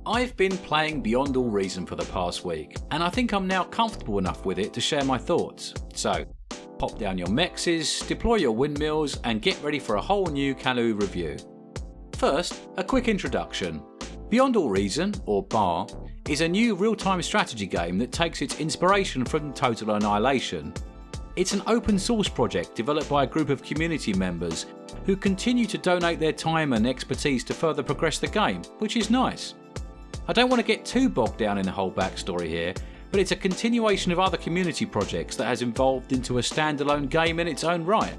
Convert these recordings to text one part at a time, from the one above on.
I've been playing Beyond All Reason for the past week, and I think I'm now comfortable enough with it to share my thoughts. So, pop down your mexes, deploy your windmills, and get ready for a whole new Kalu review. First, a quick introduction. Beyond All Reason, or BAR, is a new real-time strategy game that takes its inspiration from Total Annihilation. It's an open source project developed by a group of community members who continue to donate their time and expertise to further progress the game, which is nice. I don't want to get too bogged down in the whole backstory here, but it's a continuation of other community projects that has evolved into a standalone game in its own right.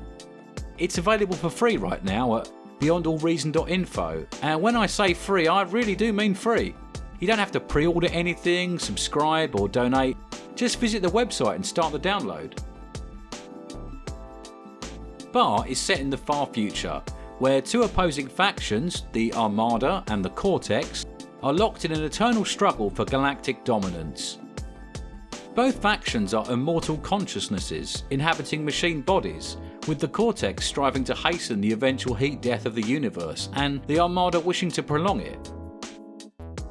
It's available for free right now at beyondallreason.info, and when I say free, I really do mean free. You don't have to pre-order anything, subscribe or donate, just visit the website and start the download. BAR is set in the far future, where two opposing factions, the Armada and the Cortex, are locked in an eternal struggle for galactic dominance. Both factions are immortal consciousnesses inhabiting machine bodies, with the Cortex striving to hasten the eventual heat death of the universe and the Armada wishing to prolong it.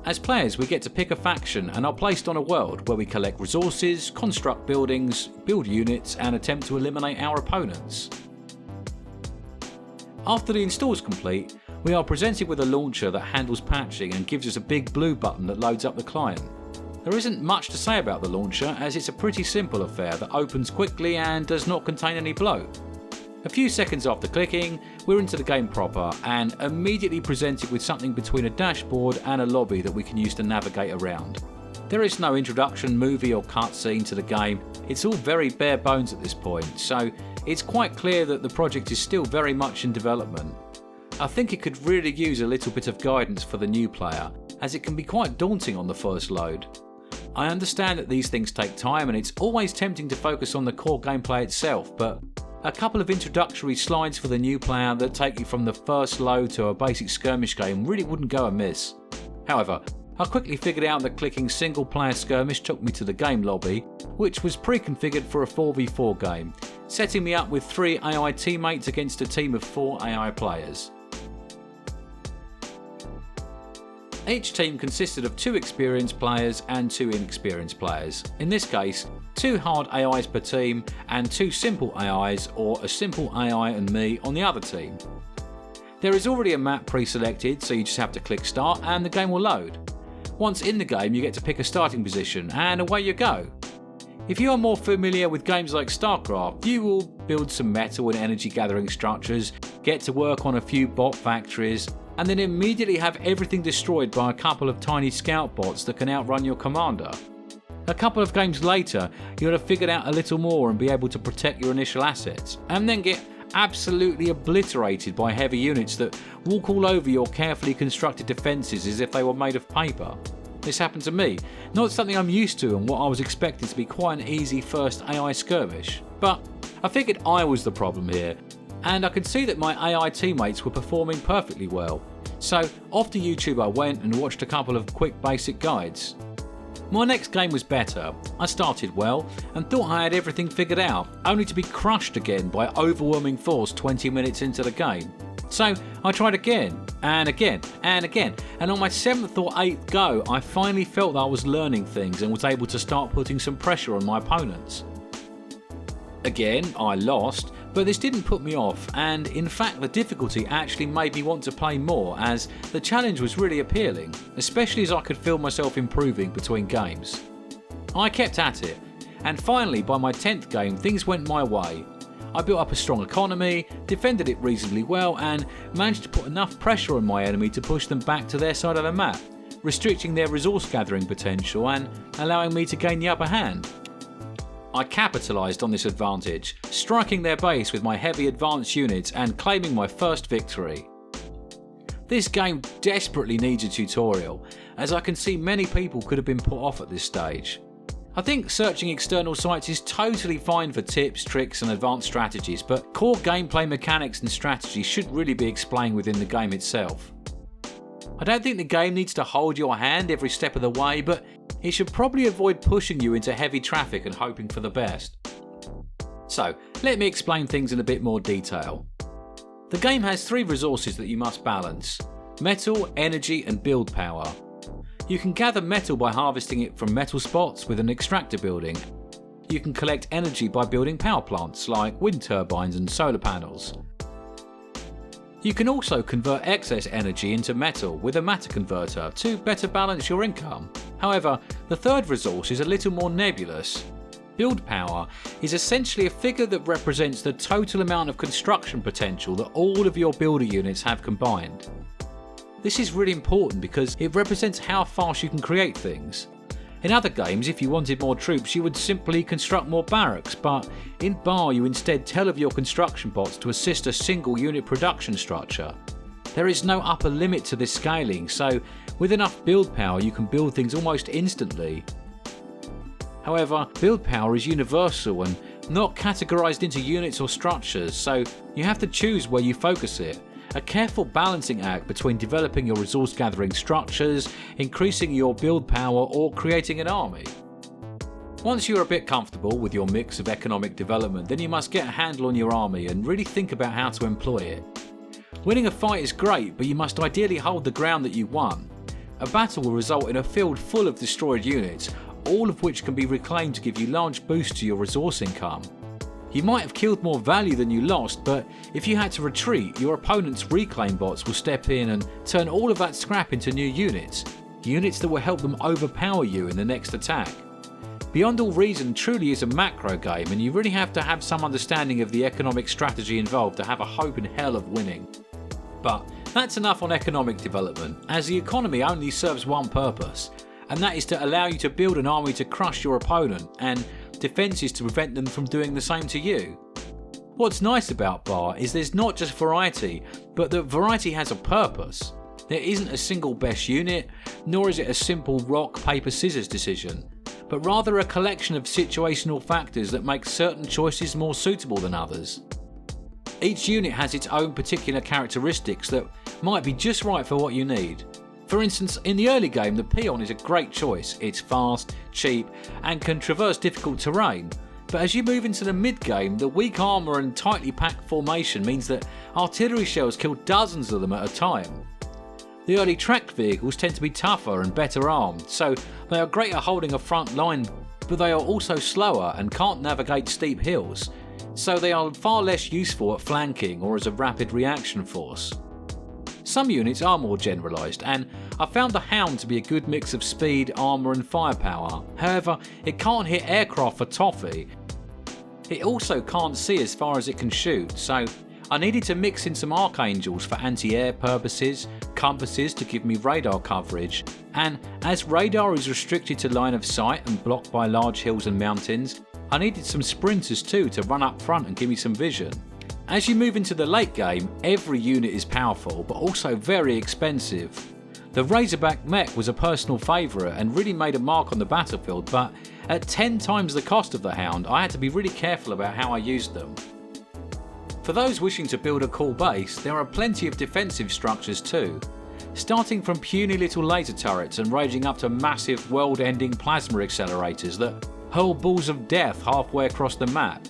As players, we get to pick a faction and are placed on a world where we collect resources, construct buildings, build units and attempt to eliminate our opponents. After the install is complete, we are presented with a launcher that handles patching and gives us a big blue button that loads up the client. There isn't much to say about the launcher, as it's a pretty simple affair that opens quickly and does not contain any bloat. A few seconds after clicking, we're into the game proper and immediately presented with something between a dashboard and a lobby that we can use to navigate around. There is no introduction, movie or cutscene to the game, it's all very bare bones at this point, so it's quite clear that the project is still very much in development. I think it could really use a little bit of guidance for the new player, as it can be quite daunting on the first load. I understand that these things take time and it's always tempting to focus on the core gameplay itself, but a couple of introductory slides for the new player that take you from the first load to a basic skirmish game really wouldn't go amiss. However, I quickly figured out that clicking single player skirmish took me to the game lobby, which was pre-configured for a 4v4 game, setting me up with 3 AI teammates against a team of 4 AI players. Each team consisted of 2 experienced players and 2 inexperienced players. In this case, 2 hard AIs per team and 2 simple AIs, or a simple AI and me on the other team. There is already a map pre-selected, so you just have to click start and the game will load. Once in the game, you get to pick a starting position and away you go. If you are more familiar with games like StarCraft, you will build some metal and energy gathering structures, get to work on a few bot factories, and then immediately have everything destroyed by a couple of tiny scout bots that can outrun your commander. A couple of games later, you'll have figured out a little more and be able to protect your initial assets, and then get absolutely obliterated by heavy units that walk all over your carefully constructed defences as if they were made of paper. This happened to me, not something I'm used to and what I was expecting to be quite an easy first AI skirmish, but I figured I was the problem here, and I could see that my AI teammates were performing perfectly well. So off to YouTube I went and watched a couple of quick basic guides. My next game was better. I started well and thought I had everything figured out, only to be crushed again by overwhelming force 20 minutes into the game. So I tried again, and again, and again, and on my 7th or 8th go I finally felt that I was learning things and was able to start putting some pressure on my opponents. Again, I lost, but this didn't put me off, and in fact the difficulty actually made me want to play more, as the challenge was really appealing, especially as I could feel myself improving between games. I kept at it, and finally by my 10th game things went my way. I built up a strong economy, defended it reasonably well, and managed to put enough pressure on my enemy to push them back to their side of the map, restricting their resource gathering potential and allowing me to gain the upper hand. I capitalised on this advantage, striking their base with my heavy advanced units and claiming my first victory. This game desperately needs a tutorial, as I can see many people could have been put off at this stage. I think searching external sites is totally fine for tips, tricks and advanced strategies, but core gameplay mechanics and strategy should really be explained within the game itself. I don't think the game needs to hold your hand every step of the way, but it should probably avoid pushing you into heavy traffic and hoping for the best. So, let me explain things in a bit more detail. The game has 3 resources that you must balance: metal, energy and build power. You can gather metal by harvesting it from metal spots with an extractor building. You can collect energy by building power plants like wind turbines and solar panels. You can also convert excess energy into metal with a matter converter to better balance your income. However, the third resource is a little more nebulous. Build power is essentially a figure that represents the total amount of construction potential that all of your builder units have combined. This is really important because it represents how fast you can create things. In other games, if you wanted more troops, you would simply construct more barracks, but in Bar you instead tell of your construction bots to assist a single unit production structure. There is no upper limit to this scaling, so with enough build power you can build things almost instantly. However, build power is universal and not categorized into units or structures, so you have to choose where you focus it. A careful balancing act between developing your resource gathering structures, increasing your build power, or creating an army. Once you're a bit comfortable with your mix of economic development, then you must get a handle on your army and really think about how to employ it. Winning a fight is great, but you must ideally hold the ground that you won. A battle will result in a field full of destroyed units, all of which can be reclaimed to give you large boosts to your resource income. You might have killed more value than you lost, but if you had to retreat, your opponent's reclaim bots will step in and turn all of that scrap into new units that will help them overpower you in the next attack. Beyond All Reason truly is a macro game, and you really have to have some understanding of the economic strategy involved to have a hope in hell of winning. But that's enough on economic development, as the economy only serves one purpose, and that is to allow you to build an army to crush your opponent, and defences to prevent them from doing the same to you. What's nice about Bar is there's not just variety, but that variety has a purpose. There isn't a single best unit, nor is it a simple rock, paper, scissors decision, but rather a collection of situational factors that make certain choices more suitable than others. Each unit has its own particular characteristics that might be just right for what you need. For instance, in the early game, the Peon is a great choice. It's fast, cheap, and can traverse difficult terrain. But as you move into the mid-game, the weak armour and tightly packed formation means that artillery shells kill dozens of them at a time. The early tracked vehicles tend to be tougher and better armed, so they are great at holding a front line, but they are also slower and can't navigate steep hills, so they are far less useful at flanking or as a rapid reaction force. Some units are more generalised, and I found the Hound to be a good mix of speed, armour and firepower. However, it can't hit aircraft for toffee. It also can't see as far as it can shoot, so I needed to mix in some Archangels for anti-air purposes, compasses to give me radar coverage, and as radar is restricted to line of sight and blocked by large hills and mountains, I needed some Sprinters too to run up front and give me some vision. As you move into the late game, every unit is powerful but also very expensive. The Razorback mech was a personal favourite and really made a mark on the battlefield, but at 10 times the cost of the Hound, I had to be really careful about how I used them. For those wishing to build a cool base, there are plenty of defensive structures too, starting from puny little laser turrets and ranging up to massive world-ending plasma accelerators that hurl balls of death halfway across the map.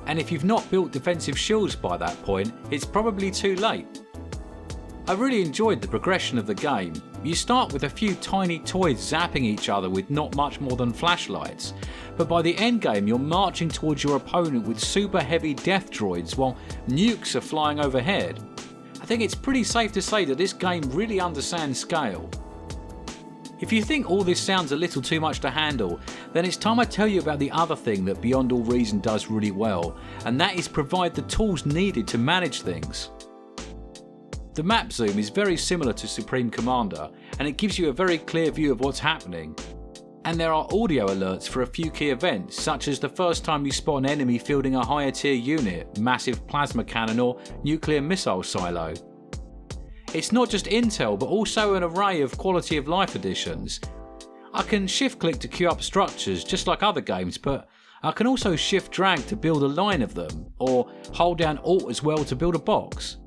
And if you've not built defensive shields by that point, it's probably too late. I really enjoyed the progression of the game. You start with a few tiny toys zapping each other with not much more than flashlights, but by the end game you're marching towards your opponent with super heavy death droids while nukes are flying overhead. I think it's pretty safe to say that this game really understands scale. If you think all this sounds a little too much to handle, then it's time I tell you about the other thing that Beyond All Reason does really well, and that is provide the tools needed to manage things. The map zoom is very similar to Supreme Commander, and it gives you a very clear view of what's happening. And there are audio alerts for a few key events, such as the first time you spot an enemy fielding a higher tier unit, massive plasma cannon or nuclear missile silo. It's not just intel, but also an array of quality of life additions. I can shift click to queue up structures just like other games, but I can also shift drag to build a line of them, or hold down Alt as well to build a box.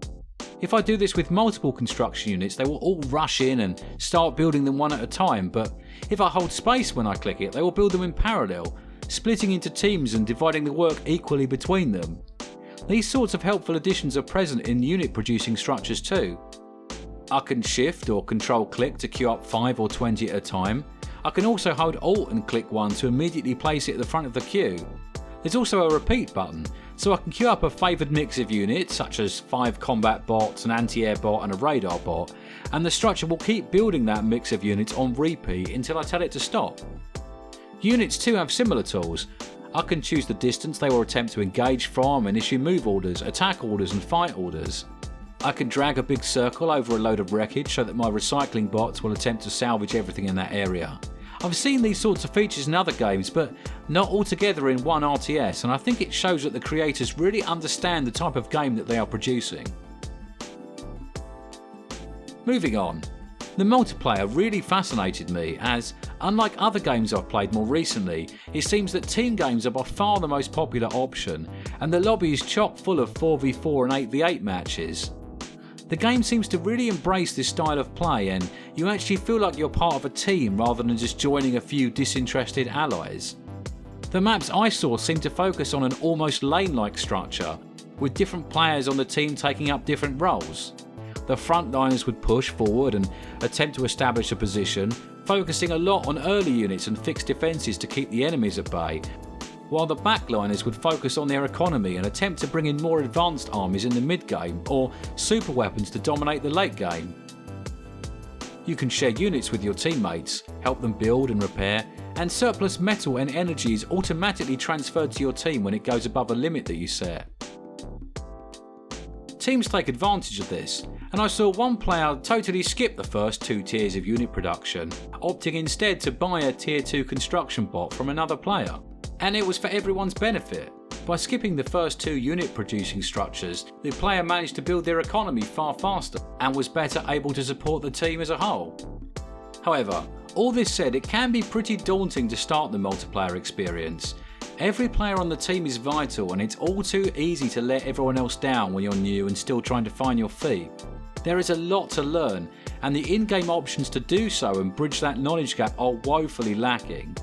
If I do this with multiple construction units, they will all rush in and start building them one at a time, but if I hold space when I click it, they will build them in parallel, splitting into teams and dividing the work equally between them. These sorts of helpful additions are present in unit producing structures too. I can shift or control click to queue up 5 or 20 at a time. I can also hold Alt and click 1 to immediately place it at the front of the queue. There's also a repeat button, so I can queue up a favoured mix of units such as 5 combat bots, an anti-air bot and a radar bot, and the structure will keep building that mix of units on repeat until I tell it to stop. Units too have similar tools. I can choose the distance they will attempt to engage from and issue move orders, attack orders and fight orders. I can drag a big circle over a load of wreckage so that my recycling bots will attempt to salvage everything in that area. I've seen these sorts of features in other games, but not altogether in one RTS, and I think it shows that the creators really understand the type of game that they are producing. Moving on. The multiplayer really fascinated me as, unlike other games I've played more recently, it seems that team games are by far the most popular option, and the lobby is chock full of 4v4 and 8v8 matches. The game seems to really embrace this style of play, and you actually feel like you're part of a team rather than just joining a few disinterested allies. The maps I saw seem to focus on an almost lane-like structure, with different players on the team taking up different roles. The frontliners would push forward and attempt to establish a position, focusing a lot on early units and fixed defences to keep the enemies at bay, while the backliners would focus on their economy and attempt to bring in more advanced armies in the mid-game or super weapons to dominate the late game. You can share units with your teammates, help them build and repair, and surplus metal and energy is automatically transferred to your team when it goes above a limit that you set. Teams take advantage of this, and I saw one player totally skip the first 2 tiers of unit production, opting instead to buy a tier 2 construction bot from another player. And it was for everyone's benefit. By skipping the first 2 unit producing structures, the player managed to build their economy far faster and was better able to support the team as a whole. However, all this said, it can be pretty daunting to start the multiplayer experience. Every player on the team is vital, and it's all too easy to let everyone else down when you're new and still trying to find your feet. There is a lot to learn, and the in-game options to do so and bridge that knowledge gap are woefully lacking.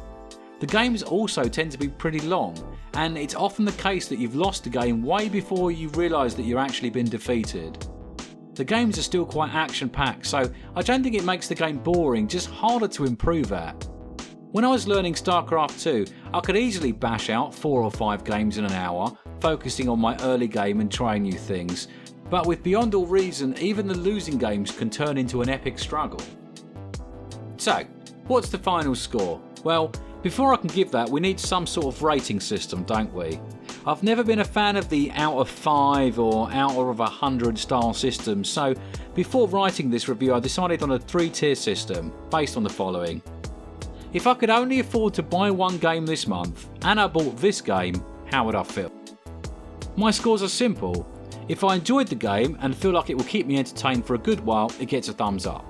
The games also tend to be pretty long, and it's often the case that you've lost the game way before you realise that you've actually been defeated. The games are still quite action-packed, so I don't think it makes the game boring, just harder to improve at. When I was learning StarCraft 2, I could easily bash out 4 or 5 games in an hour, focusing on my early game and trying new things, but with Beyond All Reason, even the losing games can turn into an epic struggle. So, what's the final score? Well, before I can give that, we need some sort of rating system, don't we? I've never been a fan of the out of 5 or out of 100 style systems, so before writing this review I decided on a 3-tier system based on the following. If I could only afford to buy one game this month, and I bought this game, how would I feel? My scores are simple. If I enjoyed the game and feel like it will keep me entertained for a good while, it gets a thumbs up.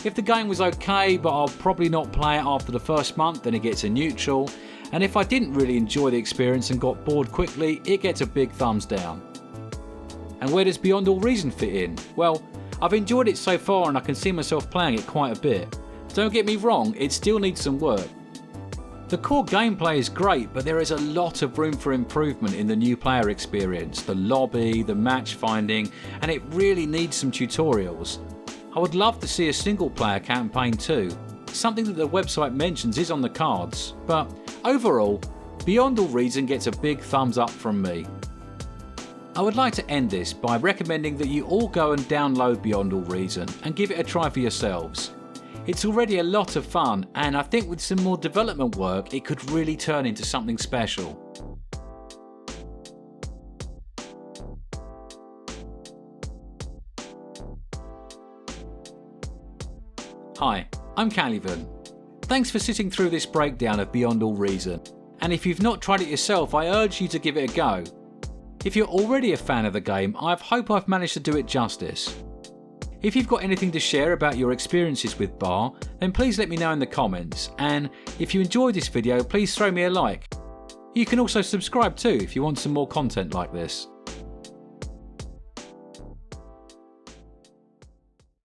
If the game was okay but I'll probably not play it after the first month, then it gets a neutral, and if I didn't really enjoy the experience and got bored quickly, it gets a big thumbs down. And where does Beyond All Reason fit in? Well, I've enjoyed it so far and I can see myself playing it quite a bit. Don't get me wrong, it still needs some work. The core gameplay is great, but there is a lot of room for improvement in the new player experience, the lobby, the match finding, and it really needs some tutorials. I would love to see a single player campaign too. Something that the website mentions is on the cards, but overall, Beyond All Reason gets a big thumbs up from me. I would like to end this by recommending that you all go and download Beyond All Reason and give it a try for yourselves. It's already a lot of fun, and I think with some more development work it could really turn into something special. Hi, I'm Kalu. Thanks for sitting through this breakdown of Beyond All Reason, and if you've not tried it yourself, I urge you to give it a go. If you're already a fan of the game, I hope I've managed to do it justice. If you've got anything to share about your experiences with Bar, then please let me know in the comments, and if you enjoyed this video, please throw me a like. You can also subscribe too if you want some more content like this.